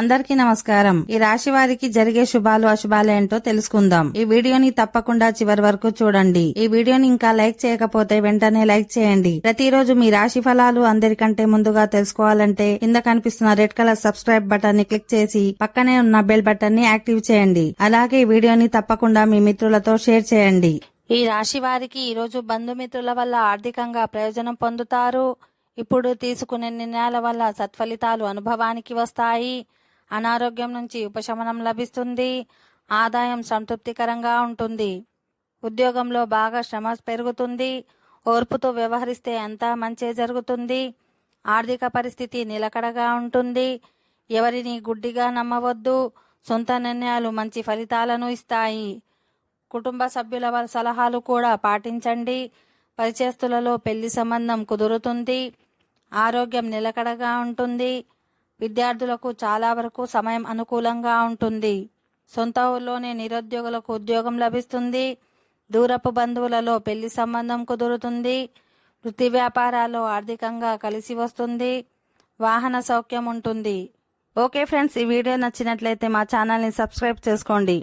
అందరికీ నమస్కారం. ఈ రాశి వారికి జరిగే శుభాలు అశుభాలు ఏంటో తెలుసుకుందాం. ఈ వీడియోని తప్పకుండా చివరి వరకు చూడండి. ఈ వీడియోని ఇంకా లైక్ చేయకపోతే వెంటనే లైక్ చేయండి. ప్రతిరోజు మీ రాశి ఫలాలు అందరికంటే ముందుగా తెలుసుకోవాలంటే కింద కనిపిస్తున్న రెడ్ కలర్ సబ్స్క్రైబ్ బటన్ ని క్లిక్ చేసి పక్కనే ఉన్న బెల్ బటన్ ని యాక్టివ్ చేయండి. అలాగే ఈ వీడియోని తప్పకుండా మీ మిత్రులతో షేర్ చేయండి. ఈ రాశి వారికి ఈ రోజు బంధుమిత్రుల వల్ల ఆర్థికంగా ప్రయోజనం పొందుతారు. ఇప్పుడు తీసుకునే నిర్ణయాల వల్ల సత్ఫలితాలు అనుభవానికి వస్తాయి. అనారోగ్యం నుంచి ఉపశమనం లభిస్తుంది. ఆదాయం సంతృప్తికరంగా ఉంటుంది. ఉద్యోగంలో బాగా శ్రమ పెరుగుతుంది. ఓర్పుతో వ్యవహరిస్తే అంతా మంచే జరుగుతుంది. ఆర్థిక పరిస్థితి నిలకడగా ఉంటుంది. ఎవరిని గుడ్డిగా నమ్మవద్దు. సొంత నిర్ణయాలు మంచి ఫలితాలను ఇస్తాయి. కుటుంబ సభ్యుల సలహాలు కూడా పాటించండి. పరిచయస్తులలో పెళ్లి సంబంధం కుదురుతుంది. ఆరోగ్యం నిలకడగా ఉంటుంది. విద్యార్థులకు చాలా వరకు సమయం అనుకూలంగా ఉంటుంది. సొంత ఊళ్ళోనే నిరుద్యోగులకు ఉద్యోగం లభిస్తుంది. దూరపు బంధువులలో పెళ్లి సంబంధం కుదురుతుంది. వృత్తి వ్యాపారాల్లో ఆర్థికంగా కలిసి వస్తుంది. వాహన సౌఖ్యం ఉంటుంది. ఓకే ఫ్రెండ్స్, ఈ వీడియో నచ్చినట్లయితే మా ఛానల్ని సబ్స్క్రైబ్ చేసుకోండి.